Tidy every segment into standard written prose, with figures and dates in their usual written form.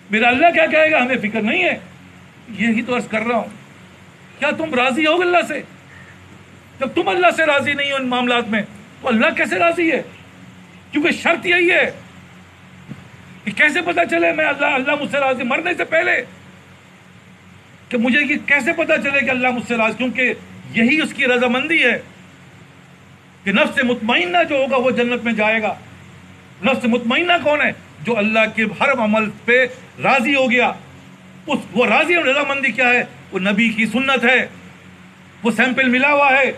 میرا اللہ کیا کہے گا ہمیں فکر نہیں ہے. یہی تو عرض کر رہا ہوں. کیا تم راضی ہو اللہ سے؟ جب تم اللہ سے راضی نہیں ہو ان معاملات میں تو اللہ کیسے راضی ہے؟ کیونکہ شرط یہی ہے کہ کیسے پتا چلے میں اللہ مجھ سے راضی مرنے سے پہلے، کہ مجھے یہ کیسے پتا چلے کہ اللہ مجھ سے راضی؟ کیونکہ یہی اس کی رضامندی ہے کہ نفس مطمئنہ جو ہوگا وہ جنت میں جائے گا. نفس مطمئنہ کون ہے؟ جو اللہ کے ہر عمل پہ راضی ہو گیا. وہ راضی اور رضامندی کیا ہے؟ وہ نبی کی سنت ہے. وہ سیمپل ملا ہوا ہے،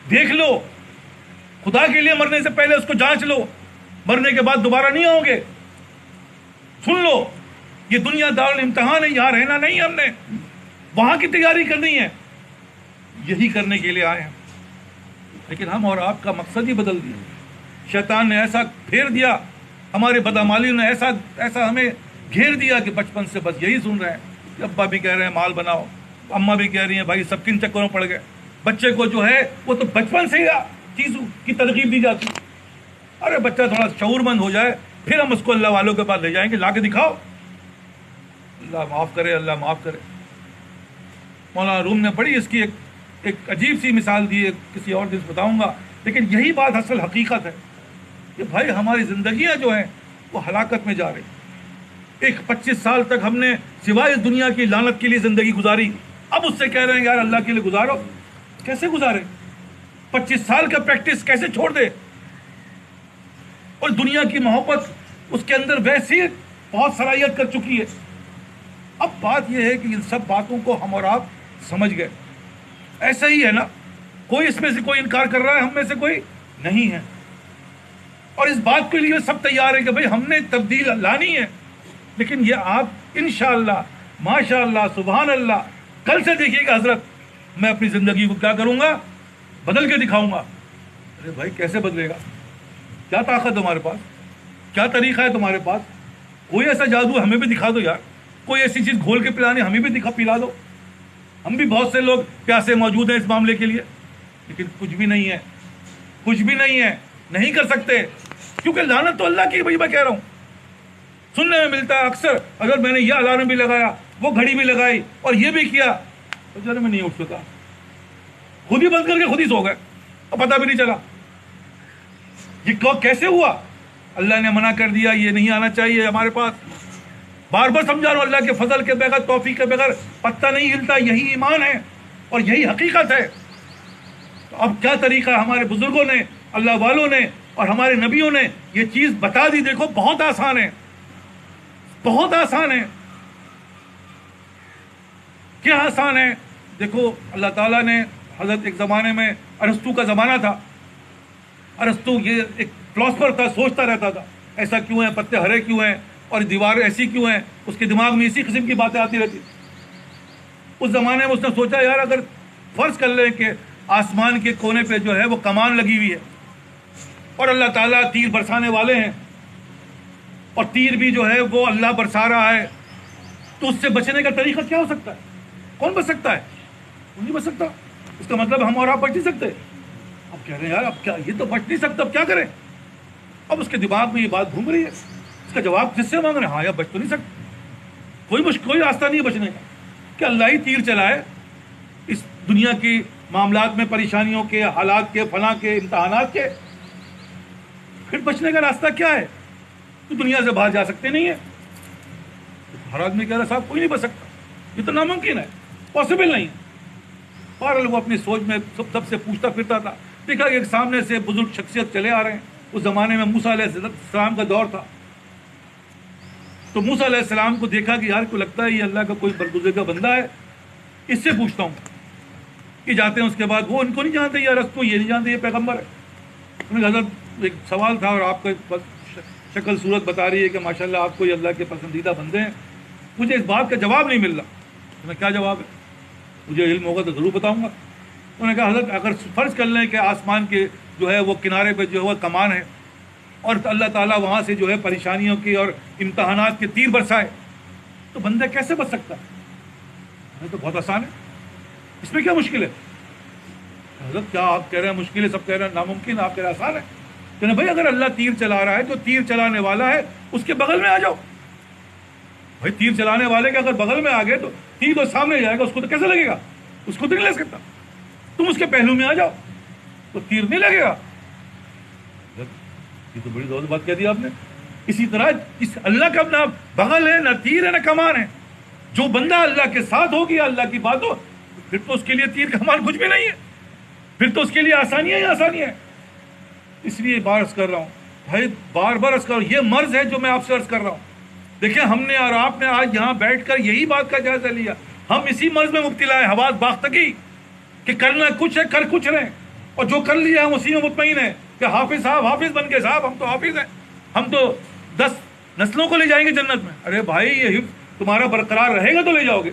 دیکھ لو. خدا کے لیے مرنے سے پہلے اس کو جانچ لو، مرنے کے بعد دوبارہ نہیں آؤ گے. سن لو، یہ دنیا دارالامتحان ہے، یہاں رہنا نہیں. ہم نے وہاں کی تیاری کرنی ہے، یہی کرنے کے لیے آئے ہیں. لیکن ہم اور آپ کا مقصد ہی بدل دیا. شیطان نے ایسا پھیر دیا، ہمارے بدعمالیوں نے ایسا ہمیں گھیر دیا کہ بچپن سے بس یہی سن رہے ہیں. ابا بھی کہہ رہے ہیں مال بناؤ، اماں بھی کہہ رہی ہیں بھائی، سب کن چکروں پڑ گئے. بچے کو جو ہے وہ تو بچپن سے ہی چیزوں کی ترغیب دی جاتی. ارے بچہ تھوڑا شعور مند ہو جائے پھر ہم اس کو اللہ والوں کے پاس لے جائیں گے، لا کے دکھاؤ. اللہ معاف کرے، اللہ معاف کرے. مولانا روم نے بڑی اس کی ایک عجیب سی مثال دی ہے، کسی اور دن بتاؤں گا. لیکن یہی بات اصل حقیقت ہے کہ بھائی ہماری زندگیاں جو ہیں وہ ہلاکت میں جا رہی. 25 سال تک ہم نے سوائے اس دنیا کی لعنت کے لیے زندگی گزاری. اب اس سے کہہ رہے ہیں یار اللہ کے لیے گزارو. کیسے گزارے؟ 25 سال کا پریکٹس کیسے چھوڑ دے؟ اور دنیا کی محبت اس کے اندر ویسی بہت صلاحیت کر چکی ہے. اب بات یہ ہے کہ ان سب باتوں کو ہم اور آپ سمجھ گئے. ایسا ہی ہے نا، کوئی اس میں سے کوئی انکار کر رہا ہے؟ ہم میں سے کوئی نہیں ہے. اور اس بات کے لیے سب تیار ہیں کہ بھئی ہم نے تبدیل لانی ہے. لیکن یہ آپ انشاءاللہ، ماشاءاللہ، سبحان اللہ، کل سے دیکھیے گا حضرت میں اپنی زندگی کو کیا کروں گا، بدل کے دکھاؤں گا. ارے بھائی کیسے بدلے گا؟ کیا طاقت ہے تمہارے پاس؟ کیا طریقہ ہے تمہارے پاس؟ کوئی ایسا جادو ہمیں بھی دکھا دو یار. کوئی ایسی چیز گھول کے پلانی ہمیں بھی پلا دو. ہم بھی بہت سے لوگ پیاسے موجود ہیں اس معاملے کے لیے. لیکن کچھ بھی نہیں ہے، کچھ بھی نہیں ہے، نہیں کر سکتے. کیونکہ لعنت تو اللہ کی. بھائی میں کہہ رہا ہوں، سننے میں ملتا ہے اکثر، اگر میں نے یہ الارم بھی لگایا، وہ گھڑی بھی لگائی اور یہ بھی کیا تو ذرا میں نہیں اٹھ سکا، خود ہی بند کر کے خود ہی سو گئے اور پتہ بھی نہیں چلا. یہ کیسے ہوا؟ اللہ نے منع کر دیا، یہ نہیں آنا چاہیے ہمارے پاس. بار بار سمجھا رہا ہوں، اللہ کے فضل کے بغیر، توفیق کے بغیر پتہ نہیں ہلتا. یہی ایمان ہے اور یہی حقیقت ہے. تو اب کیا طریقہ ہمارے بزرگوں نے، اللہ والوں نے اور ہمارے نبیوں نے یہ چیز بتا دی. دیکھو بہت آسان ہے، بہت آسان ہے. کیا آسان ہے؟ دیکھو اللہ تعالیٰ نے حضرت ایک زمانے میں ارسطو کا زمانہ تھا. ارسطو یہ ایک فلاسفر تھا، سوچتا رہتا تھا ایسا کیوں ہے، پتے ہرے کیوں ہیں اور دیوار ایسی کیوں ہیں. اس کے دماغ میں اسی قسم کی باتیں آتی رہتی. اس زمانے میں اس نے سوچا یار اگر فرض کر لیں کہ آسمان کے کونے پہ جو ہے وہ کمان لگی ہوئی ہے اور اللہ تعالیٰ تیر برسانے والے ہیں اور تیر بھی جو ہے وہ اللہ برسا رہا ہے، تو اس سے بچنے کا طریقہ کیا ہو سکتا ہے؟ کون بچ سکتا ہے؟ کون نہیں بچ سکتا. اس کا مطلب ہم اور آپ بچ نہیں سکتے. اب کہہ رہے ہیں یار اب کیا، یہ تو بچ نہیں سکتا، اب کیا کریں؟ اب اس کے دماغ میں یہ بات گھوم رہی ہے. اس کا جواب کس سے مانگ رہے ہیں؟ ہاں یا بچ تو نہیں سکتا. کوئی راستہ نہیں ہے بچنے کا کہ اللہ ہی تیر چلائے اس دنیا کی معاملات میں، پریشانیوں کے، حالات کے، فلاں کے، امتحانات کے. پھر بچنے کا راستہ کیا ہے؟ تو دنیا سے باہر جا سکتے نہیں ہے. ہر آدمی کہہ رہا صاحب کوئی نہیں بچ سکتا، یہ تو ناممکن ہے، پاسبل نہیں. بہرحال وہ اپنی سوچ میں سب سے پوچھتا پھرتا تھا. دیکھا کہ ایک سامنے سے بزرگ شخصیت چلے آ رہے ہیں. اس زمانے میں موسیٰ علیہ السلام کا دور تھا. تو موسیٰ علیہ السلام کو دیکھا کہ یار کو لگتا ہے یہ اللہ کا کوئی برگزیدہ بندہ ہے، اس سے پوچھتا ہوں. کہ جاتے ہیں اس کے بعد وہ ان کو نہیں جانتے، یا ارسطو یہ نہیں جانتے یہ پیغمبر ہے. انہوں نے حضرت ایک سوال تھا اور آپ کو شکل صورت بتا رہی ہے کہ ماشاءاللہ آپ کو یہ اللہ کے پسندیدہ بندے ہیں، مجھے اس بات کا جواب نہیں مل رہا. میں کیا جواب ہے؟ مجھے علم ہوگا تو ضرور بتاؤں گا. انہوں نے کہا حضرت اگر فرض کر لیں کہ آسمان کے جو ہے وہ کنارے پہ جو ہے کمان ہے اور اللہ تعالیٰ وہاں سے جو ہے پریشانیوں کی اور امتحانات کے تیر برسائے تو بندہ کیسے بچ سکتا ہے؟ تو بہت آسان ہے، اس میں کیا مشکل ہے؟ حضرت کیا آپ کہہ رہے ہیں مشکل ہے، سب کہہ رہے ہیں ناممکن، آپ کہہ رہے ہیں آسان ہے. کہ بھائی اگر اللہ تیر چلا رہا ہے تو تیر چلانے والا ہے اس کے بغل میں آ جاؤ. بھائی تیر چلانے والے کے اگر بغل میں آ گئے تو تیر تو سامنے جائے گا، اس کو تو کیسے لگے گا؟ اس کو تو نہیں لگ سکتا. تم اس کے پہلو میں آ جاؤ تو تیر نہیں لگے گا. یہ تو بڑی زبردست بات کہہ دی آپ نے. اسی طرح اس اللہ کا نہ بغل ہے، نہ تیر ہے، نہ کمان ہے. جو بندہ اللہ کے ساتھ ہو گیا، اللہ کی بات ہو، پھر تو اس کے لیے تیر کمان کچھ بھی نہیں ہے، پھر تو اس کے لیے آسانیاں ہی آسانیاں ہیں. اس لیے بار عرض کر رہا ہوں بھائی، بار بار عرض کر رہا ہوں، یہ مرض ہے جو میں آپ سے عرض کر رہا ہوں. دیکھیں ہم نے اور آپ نے آج یہاں بیٹھ کر یہی بات کا جائزہ لیا. ہم اسی مرض میں مبتلا ہے، حواس باختگی، کہ کرنا کچھ ہے، کر کچھ رہے، اور جو کر لیا ہم اسی میں مطمئن ہیں کہ حافظ صاحب حافظ بن کے، صاحب ہم تو حافظ ہیں، ہم تو 10 نسلوں کو لے جائیں گے جنت میں. ارے بھائی یہ حفظ تمہارا برقرار رہے گا تو لے جاؤ گے،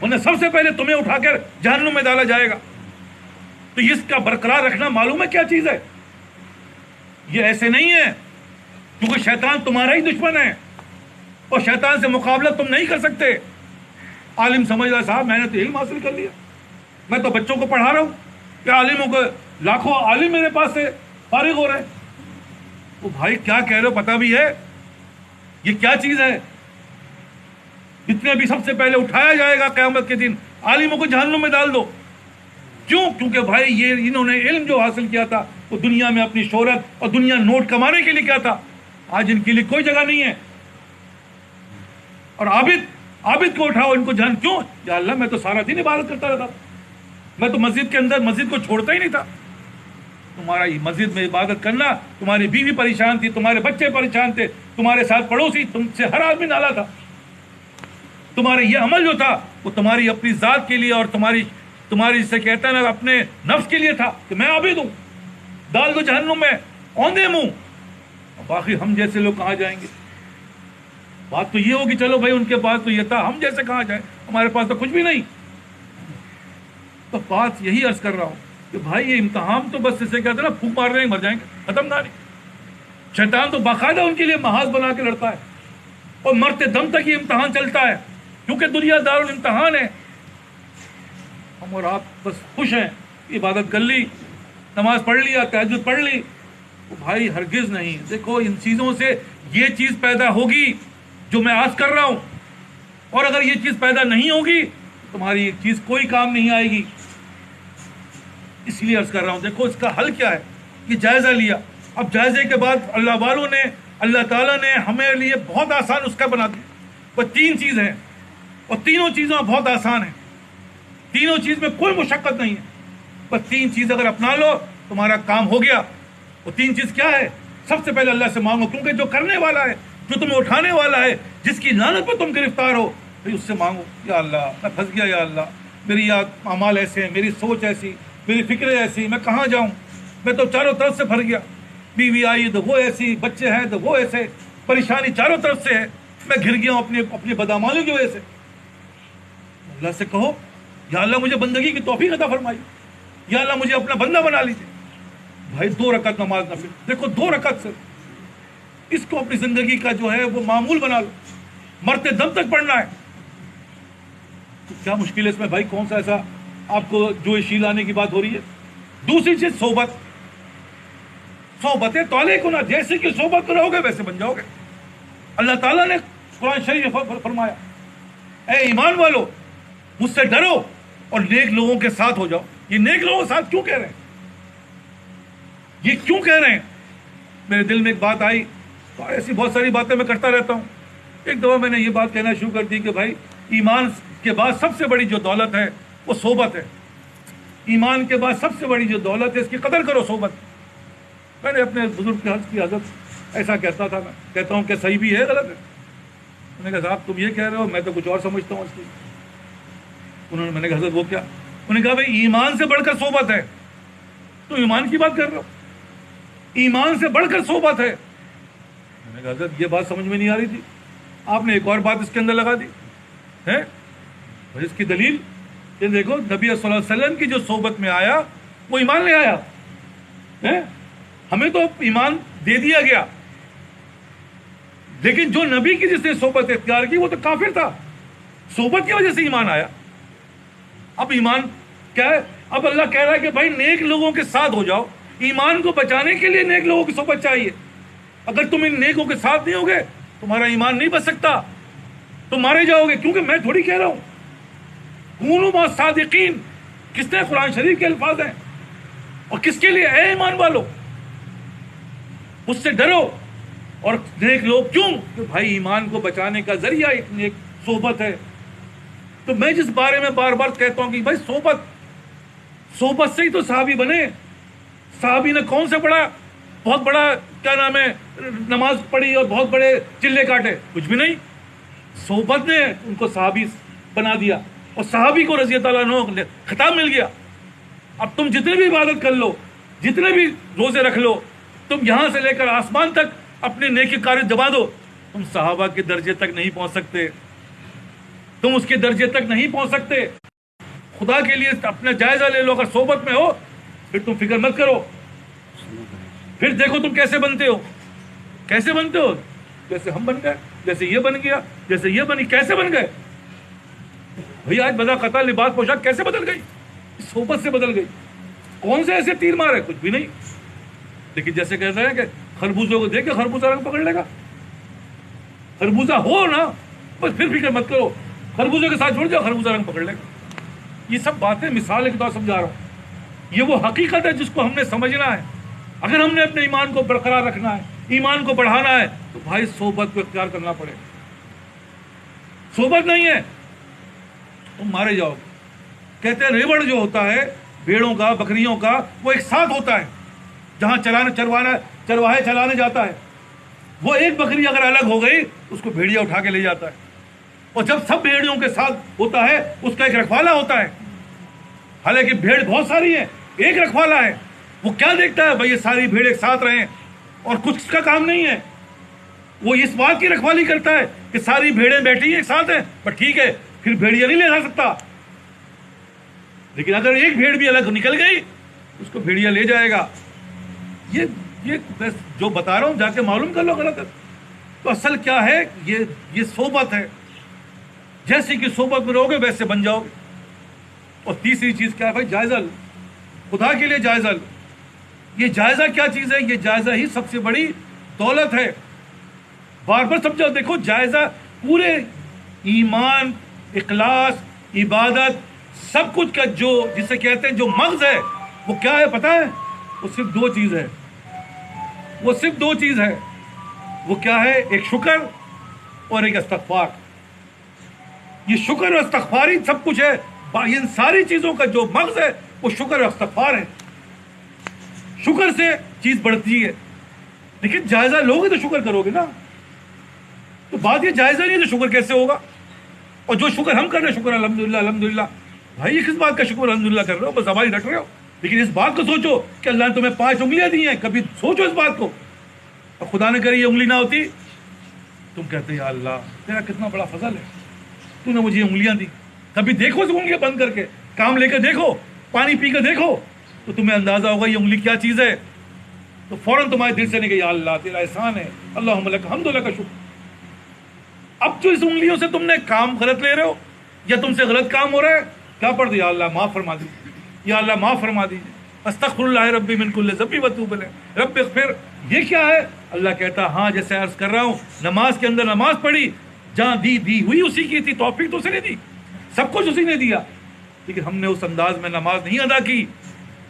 ورنہ سب سے پہلے تمہیں اٹھا کر جہنم میں ڈالا جائے گا. تو اس کا برقرار رکھنا معلوم ہے کیا چیز ہے؟ یہ ایسے نہیں ہے کیونکہ شیطان تمہارا ہی دشمن ہے اور شیطان سے مقابلہ تم نہیں کر سکتے. عالم سمجھ رہا صاحب میں نے تو علم حاصل کر لیا، میں تو بچوں کو پڑھا رہا ہوں کہ عالموں کو لاکھوں عالم میرے پاس سے فارغ ہو رہے ہیں. تو بھائی کیا کہہ رہے ہو پتہ بھی ہے یہ کیا چیز ہے؟ جتنے بھی سب سے پہلے اٹھایا جائے گا قیامت کے دن، عالموں کو جہنم میں ڈال دو. کیوں؟ کیونکہ بھائی یہ انہوں نے علم جو حاصل کیا تھا وہ دنیا میں اپنی شہرت اور دنیا نوٹ کمانے کے لیے کیا تھا. آج ان کے لیے کوئی جگہ نہیں ہے. اور عابد کو اٹھاؤ، ان کو جہنم. کیوں؟ یا اللہ میں تو سارا دن عبادت کرتا رہتا، میں تو مسجد کے اندر مسجد کو چھوڑتا ہی نہیں تھا. تمہارا یہ مسجد میں عبادت کرنا، تمہاری بیوی پریشان تھی، تمہارے بچے پریشان تھے، تمہارے ساتھ پڑوسی، تم سے ہر آدمی نالا تھا. تمہارے یہ عمل جو تھا وہ تمہاری اپنی ذات کے لیے اور تمہاری جسے کہتا ہے نا اپنے نفس کے لیے تھا کہ میں عابد ہوں، ڈال دو جہنم میں اوندے منہ. باقی ہم جیسے لوگ کہاں جائیں گے؟ بات تو یہ ہوگی چلو بھائی ان کے پاس تو یہ تھا، ہم جیسے کہاں جائیں، ہمارے پاس تو کچھ بھی نہیں. تو بات یہی عرض کر رہا ہوں کہ بھائی یہ امتحان تو بس اسے کہتے ہیں نا پھونک مار رہے مر جائیں گے، ختم نہ نہیں. شیطان تو باقاعدہ ان کے لیے محاذ بنا کے لڑتا ہے اور مرتے دم تک یہ امتحان چلتا ہے، کیونکہ دنیا دارالامتحان ہے. ہم اور آپ بس خوش ہیں، عبادت کر لی، نماز پڑھ لیا، تہجد پڑھ لی. بھائی ہرگز نہیں. دیکھو ان چیزوں سے یہ چیز پیدا ہوگی جو میں آج کر رہا ہوں، اور اگر یہ چیز پیدا نہیں ہوگی تمہاری ایک چیز کوئی کام نہیں آئے گی. اس لیے عرض کر رہا ہوں دیکھو اس کا حل کیا ہے. یہ جائزہ لیا، اب جائزے کے بعد اللہ والوں نے، اللہ تعالیٰ نے ہمارے لیے بہت آسان اس کا بنا دیا. وہ 3 چیزیں ہیں اور تینوں چیزیں بہت آسان ہیں، تینوں چیز میں کوئی مشقت نہیں ہے. بس 3 چیز اگر اپنا لو تمہارا کام ہو گیا. وہ 3 چیز کیا ہے؟ سب سے پہلے اللہ سے مانگو، کیونکہ جو کرنے والا ہے، جو تمہیں اٹھانے والا ہے، جس کی لعنت پہ تم گرفتار ہو، بھائی اس سے مانگو. یا اللہ میں پھنس گیا، یا اللہ میری اعمال ایسے ہیں، میری سوچ ایسی، میری فکریں ایسی، میں کہاں جاؤں، میں تو چاروں طرف سے پھر گیا. بیوی آئی تو وہ ایسی، بچے ہیں تو وہ ایسے، پریشانی چاروں طرف سے ہے، میں گھر گیا ہوں اپنی بدعمالیوں کی وجہ سے. اللہ سے کہو یا اللہ مجھے بندگی کی توفیق عطا فرمائی، یا اللہ مجھے اپنا بندہ بنا لیجیے. بھائی 2 رکعت نماز نفل، دیکھو 2 رکعت سے اس کو اپنی زندگی کا جو ہے وہ معمول بنا لو، مرتے دم تک پڑھنا ہے. تو کیا مشکل ہے اس میں بھائی؟ کون سا ایسا آپ کو جو شیل آنے کی بات ہو رہی ہے؟ دوسری چیز صحبت تولے کو نہ، جیسے کہ صحبت کو رہو گے ویسے بن جاؤ گے. اللہ تعالیٰ نے قرآن شریف فرمایا اے ایمان والو مجھ سے ڈرو اور نیک لوگوں کے ساتھ ہو جاؤ. یہ نیک لوگوں کے ساتھ کیوں کہہ رہے ہیں؟ یہ کیوں کہہ رہے ہیں؟ میرے دل میں ایک بات آئی، ایسی بہت ساری باتیں میں کرتا رہتا ہوں. ایک دفعہ میں نے یہ بات کہنا شروع کر دی کہ بھائی ایمان کے بعد سب سے بڑی جو دولت ہے وہ صحبت ہے. ایمان کے بعد سب سے بڑی جو دولت ہے اس کی قدر کرو، صحبت. میں نے اپنے بزرگ کے کی حضرت ایسا کہتا تھا، میں کہتا ہوں کہ صحیح بھی ہے غلط ہے. میں نے کہا صاحب تم یہ کہہ رہے ہو، میں تو کچھ اور سمجھتا ہوں اس کی. میں نے کہا حضرت وہ کیا؟ انہوں نے کہا بھائی ایمان سے بڑھ کر صحبت ہے. تو ایمان کی بات کر رہے ہو، ایمان سے بڑھ کر صحبت ہے. میں نے کہا حضرت یہ بات سمجھ میں نہیں آ رہی تھی، آپ نے ایک اور بات اس کے اندر لگا دی ہے. اس کی دلیل یہ دیکھو، نبی صلی اللہ علیہ وسلم کی جو صحبت میں آیا وہ ایمان لے آیا ہے. ہمیں تو ایمان دے دیا گیا، لیکن جو نبی کی جس نے صحبت اختیار کی وہ تو کافر تھا، صحبت کی وجہ سے ایمان آیا. اب ایمان کیا ہے؟ اب اللہ کہہ رہا ہے کہ بھائی نیک لوگوں کے ساتھ ہو جاؤ. ایمان کو بچانے کے لیے نیک لوگوں کی صحبت چاہیے. اگر تم ان نیکوں کے ساتھ نہیں ہوگے تمہارا ایمان نہیں بچ سکتا. تم مارے جاؤ گے، کیونکہ میں تھوڑی کہہ رہا ہوں. کونوا مع الصادقین کس نے قرآن شریف کے الفاظ ہیں، اور کس کے لیے؟ اے ایمان والو اس سے ڈرو اور نیک لوگ. کیوں؟ کہ بھائی ایمان کو بچانے کا ذریعہ ایک نیک صحبت ہے. تو میں جس بارے میں بار بار کہتا ہوں کہ بھائی صحبت سے ہی تو صحابی بنے. صحابی نے کون سے پڑھا بہت بڑا کیا نام ہے نماز پڑھی اور بہت بڑے چلے کاٹے؟ کچھ بھی نہیں. صحبت نے ان کو صحابی بنا دیا اور صحابی کو رضی اللہ عنہ خطاب مل گیا. اب تم جتنے بھی عبادت کر لو، جتنے بھی روزے رکھ لو، تم یہاں سے لے کر آسمان تک اپنے نیکی کار دبا دو، تم صحابہ کے درجے تک نہیں پہنچ سکتے. تم اس کے درجے تک نہیں پہنچ سکتے. خدا کے لیے اپنا جائزہ لے لو. اگر صحبت میں ہو پھر تم فکر مت کرو. پھر دیکھو تم کیسے بنتے ہو. کیسے بنتے ہو؟ جیسے ہم بن گئے، جیسے یہ بن گیا، جیسے یہ بنی. کیسے بن گئے بھئی؟ آج بذا قطع لباس پوشاک کیسے بدل گئی؟ صحبت سے بدل گئی. کون سے ایسے تیر مارے؟ کچھ بھی نہیں. لیکن جیسے کہتے ہیں کہ خربوزوں کو دیکھ کے خربوزہ رنگ پکڑ لے گا. خربوزہ ہو نا بس پھر فکر مت کرو، خربوزے کے ساتھ چھوڑ جاؤ، خربوزہ رنگ پکڑ لے گا. یہ سب باتیں مثال کے طور سمجھا رہا ہوں. یہ وہ حقیقت ہے جس کو ہم نے سمجھنا ہے. اگر ہم نے اپنے ایمان کو برقرار رکھنا ہے، ایمان کو بڑھانا ہے، تو بھائی صحبت کو اختیار کرنا پڑے. صحبت نہیں ہے تم مارے جاؤ. کہتے ہیں ریوڑ جو ہوتا ہے بھیڑوں کا، بکریوں کا، وہ ایک ساتھ ہوتا ہے. جہاں چرواہے چلانے جاتا ہے، وہ ایک بکری اگر الگ ہو گئی اس کو بھیڑیا اٹھا کے لے جاتا ہے. اور جب سب بھیڑیوں کے ساتھ ہوتا ہے اس کا ایک رکھوالا ہوتا ہے. حالانکہ بھیڑ بہت ساری ہیں، ایک رکھوالا ہے. وہ کیا دیکھتا ہے؟ بھائی یہ ساری بھیڑ ایک ساتھ رہیں، اور کچھ اس کا کام نہیں ہے. وہ اس بات کی رکھوالی کرتا ہے کہ ساری بھیڑیں بیٹھی ایک ساتھ ہیں، پر ٹھیک ہے پھر بھیڑیا نہیں لے جا سکتا. لیکن اگر ایک بھیڑ بھی الگ نکل گئی اس کو بھیڑیا لے جائے گا. یہ جو بتا رہا ہوں جا کے معلوم کر لو غلط ہے. تو اصل کیا ہے؟ یہ صحبت ہے. جیسے کہ صحبت میں رہو گے ویسے بن جاؤ گے. اور تیسری چیز کیا ہے بھائی؟ جائزہ لو. خدا کے لیے جائزہ لو. یہ جائزہ کیا چیز ہے؟ یہ جائزہ ہی سب سے بڑی دولت ہے. بار بار سمجھو. دیکھو جائزہ پورے ایمان، اخلاص، عبادت، سب کچھ کا جو جسے کہتے ہیں جو مغز ہے، وہ کیا ہے پتہ ہے؟ وہ صرف دو چیز ہے. وہ صرف دو چیز ہے. وہ کیا ہے؟ ایک شکر اور ایک استغفار. یہ شکر اور استغفار ہی سب کچھ ہے. ان ساری چیزوں کا جو مغز ہے وہ شکر اور استغفار ہے. شکر سے چیز بڑھتی ہے. لیکن جائزہ لوگے تو شکر کرو گے نا. تو بات یہ جائزہ نہیں ہے تو شکر کیسے ہوگا؟ اور جو شکر ہم کر رہے ہیں، شکر الحمدللہ الحمدللہ، بھائی یہ کس بات کا شکر الحمدللہ کر رہے ہو؟ بس ہماری رکھ رہے ہو. لیکن اس بات کو سوچو کہ اللہ نے تمہیں 5 انگلیاں دی ہیں. کبھی سوچو اس بات کو. اور خدا نے کری یہ انگلی نہ ہوتی، تم کہتے یا اللہ تیرا کتنا بڑا فضل ہے، تو نے مجھے یہ انگلیاں دی. کبھی دیکھو اس انگلیاں بند کر کے، کام لے کے دیکھو، پانی پی کے دیکھو، تو تمہیں اندازہ ہوگا یہ انگلی کیا چیز ہے. تو فوراً تمہارے دل سے نکلے یا اللہ تیرا احسان ہے، اللہم لک الحمد لک شکر. اب جو اس انگلیوں سے تم نے کام غلط لے رہے ہو یا تم سے غلط کام ہو رہا ہے، کیا پڑھ دیا؟ اللہ معاف فرما دیجیے، یا اللہ معاف فرما دیجیے. استغفر اللہ ربی من کل ذنب واتوب الیہ رب اغفر. یہ کیا ہے؟ اللہ کہتا ہاں جیسے عرض کر رہا ہوں، نماز کے اندر نماز پڑھی، جہاں دی ہوئی اسی کی تھی. توفیق تو اسی نے دی، سب کچھ اسی نے دیا. لیکن ہم نے اس انداز میں نماز نہیں ادا کی.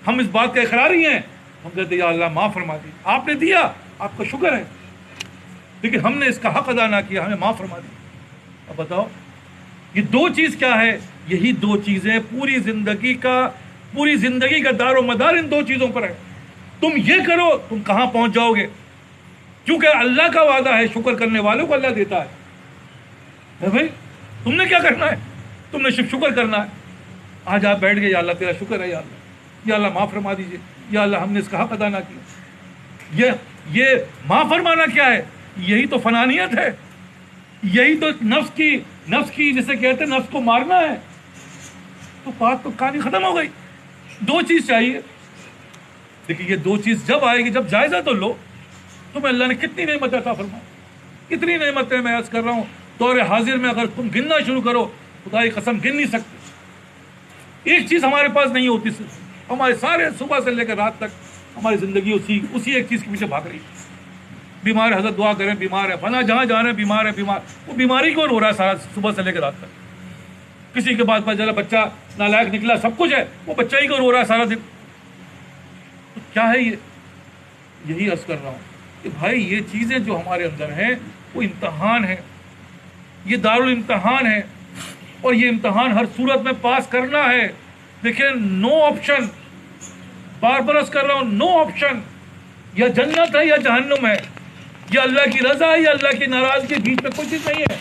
ہم اس بات کا اقراری ہیں. ہم کہتے یا اللہ معاف فرما دی. آپ نے دیا، آپ کا شکر ہے، لیکن ہم نے اس کا حق ادا نہ کیا، ہمیں معاف فرما دی. اب بتاؤ یہ دو چیز کیا ہے؟ یہی دو چیزیں پوری زندگی کا دار و مدار ان دو چیزوں پر ہے. تم یہ کرو تم کہاں پہنچ جاؤ گے. کیونکہ اللہ کا وعدہ ہے شکر کرنے والوں کو اللہ دیتا ہے. بھائی تم نے کیا کرنا ہے؟ تم نے صرف شکر کرنا ہے. آج آپ بیٹھ گئے، یا اللہ تیرا شکر ہے، یا اللہ، یا اللہ معاف فرما دیجیے، یا اللہ ہم نے اس کا حق ادا نہ کیا. یہ معاف فرمانا کیا ہے؟ یہی تو فنانیت ہے. یہی تو نفس کی جسے کہتے ہیں نفس کو مارنا ہے. تو بات تو کہانی ختم ہو گئی. دو چیز چاہیے. دیکھیے یہ دو چیز جب آئے گی، جب جائزہ تو لو. تمہیں اللہ نے کتنی نعمتیں عطا فرمائی، کتنی نعمتیں میں عرض کر رہا ہوں. دور حاضر میں اگر تم گننا شروع کرو، خدا کی قسم گن نہیں سکتے. ایک چیز ہمارے پاس نہیں ہوتی. صرف ہمارے سارے صبح سے لے کر رات تک ہماری زندگی اسی ایک چیز کے پیچھے بھاگ رہی ہے. بیمار ہے حضرت دعا کریں، بیمار ہے فلاں، جہاں جا رہے ہیں بیمار ہے، بیمار، وہ بیماری کون ہو رہا ہے سارا صبح سے لے کے رات تک؟ کسی کے بعد چلا بچہ نالائق نکلا، سب کچھ ہے، وہ بچہ ہی کون ہو رہا ہے سارا دن؟ تو کیا ہے یہ؟ یہی عرض کر رہا ہوں کہ بھائی یہ چیزیں جو ہمارے اندر ہیں وہ امتحان ہے، یہ دارالامتحان ہے، اور یہ امتحان ہر صورت میں پاس کرنا ہے۔ دیکھیں، نو آپشن، بار بار عرض کر رہا ہوں، نو آپشن، یا جنت ہے یا جہنم ہے، یا اللہ کی رضا ہے یا اللہ کی ناراضگی، بیچ میں کوئی چیز نہیں ہے۔